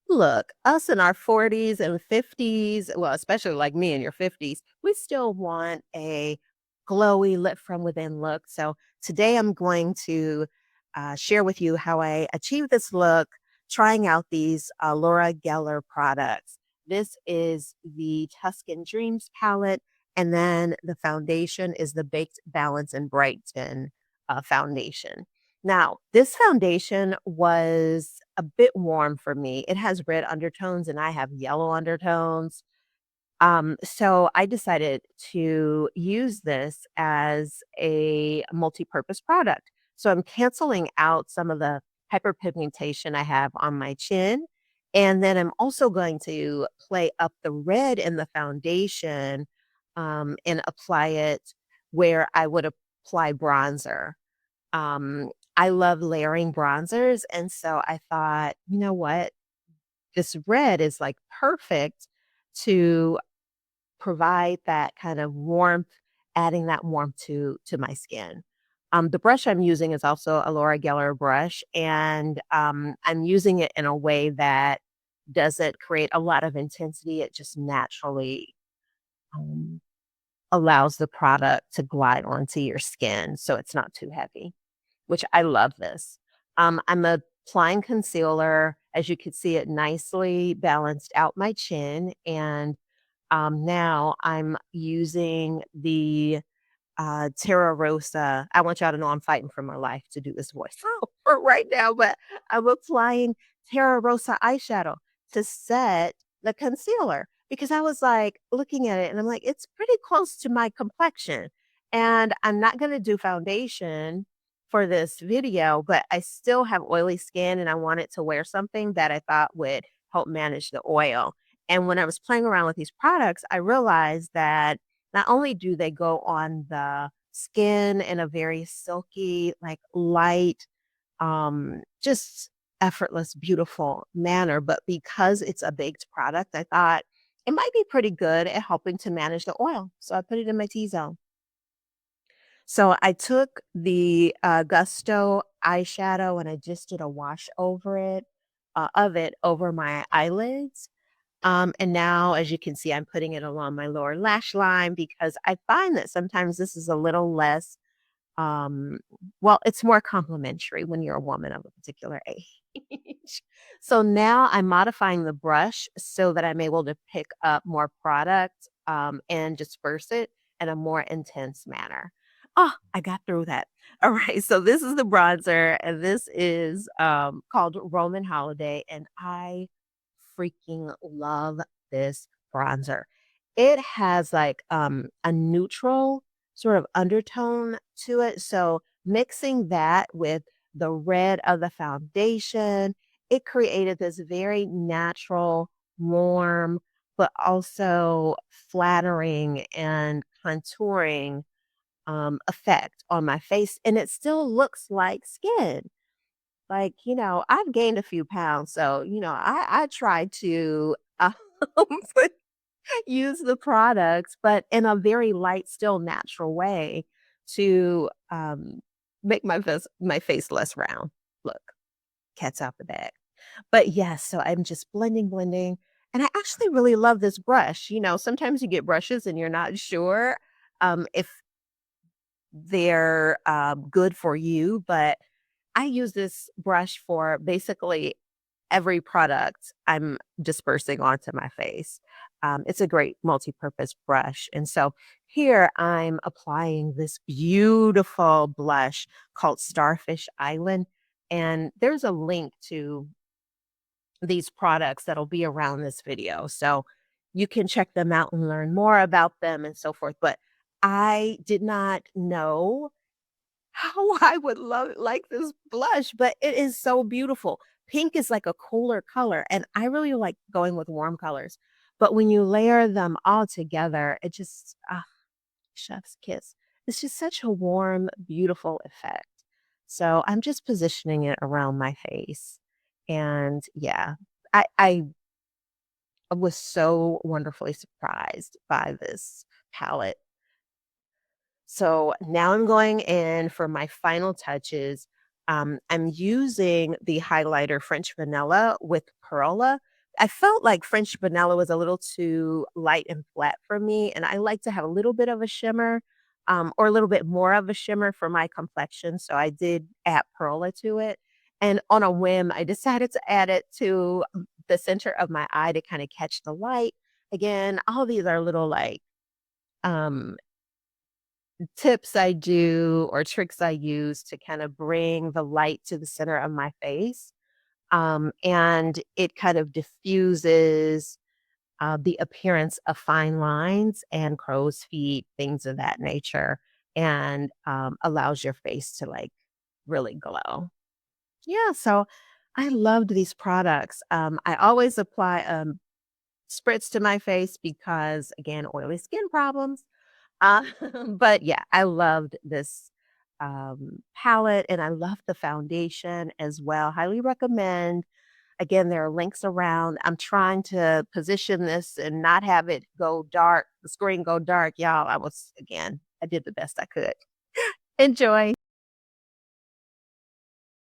Look, us in our 40s and 50s, well, especially like me in your 50s, we still want a glowy lit from within look. So today I'm going to share with you how I achieve this look trying out these Laura Geller products. This is the Tuscan Dreams palette, and then the foundation is the Baked Balance-n-Brighten foundation. Now, this foundation was a bit warm for me. It has red undertones and I have yellow undertones. So I decided to use this as a multi-purpose product. So I'm canceling out some of the hyperpigmentation I have on my chin. And then I'm also going to play up the red in the foundation and apply it where I would apply bronzer. Um, I love layering bronzers, and so I thought, you know what? This red is like perfect to provide that kind of warmth, adding that warmth to my skin. The brush I'm using is also a Laura Geller brush, and I'm using it in a way that doesn't create a lot of intensity. It just naturally um, allows the product to glide onto your skin, so it's not too heavy, which I love this. I'm applying concealer. As you can see, it nicely balanced out my chin. And now I'm using the Terra Rosa. I want y'all to know I'm fighting for my life to do this voice for right now, but I'm applying Terra Rosa eyeshadow to set the concealer because I was like looking at it and I'm like, it's pretty close to my complexion. And I'm not going to do foundation for this video, but I still have oily skin and I wanted to wear something that I thought would help manage the oil. And when I was playing around with these products, I realized that not only do they go on the skin in a very silky, like light, just effortless, beautiful manner, but because it's a baked product, I thought it might be pretty good at helping to manage the oil. So I put it in my T-zone. So I took the Gusto eyeshadow and I just did a wash over it, of it over my eyelids. And now, as you can see, I'm putting it along my lower lash line because I find that sometimes this is a little less, um, well, it's more complimentary when you're a woman of a particular age. So now I'm modifying the brush so that I'm able to pick up more product and disperse it in a more intense manner. Oh, I got through that. All right. So this is the bronzer, and this is called Roman Holiday. And I freaking love this bronzer. It has like a neutral sort of undertone to it. So mixing that with the red of the foundation, it created this very natural, warm, but also flattering and contouring effect on my face. And it still looks like skin. Like, I've gained a few pounds, so, I try to, put use the products, but in a very light, still natural way to, make my face less round. Look, cat's out the bag. But, yes, so I'm just blending, and I actually really love this brush. Sometimes you get brushes and you're not sure, if they're, good for you, but I use this brush for basically every product I'm dispersing onto my face. It's a great multi-purpose brush. And so here I'm applying this beautiful blush called Starfish Island. And there's a link to these products that'll be around this video. So you can check them out and learn more about them and so forth. But I did not know how I would like this blush, but it is so beautiful. Pink is like a cooler color, and I really like going with warm colors. But when you layer them all together, it just chef's kiss. It's just such a warm, beautiful effect. So I'm just positioning it around my face. And yeah, I was so wonderfully surprised by this palette. So now I'm going in for my final touches. I'm using the highlighter French Vanilla with Perla. I felt like French vanilla was a little too light and flat for me, and I like to have a little bit of a shimmer, or a little bit more of a shimmer for my complexion, so I did add perla to it, and on a whim, I decided to add it to the center of my eye to kinda catch the light. Again, all these are little, like, um, tips I do or tricks I use to kinda bring the light to the center of my face, and it kind of diffuses the appearance of fine lines and crow's feet, things of that nature, and allows your face to like really glow. Yeah, so I loved these products. I always apply spritz to my face because, again, oily skin problems. Uh, but yeah, I loved this palette and I love the foundation as well. Highly recommend. Again, there are links around. I'm trying to position this and not have it go dark, the screen go dark. Y'all, I did the best I could. Enjoy.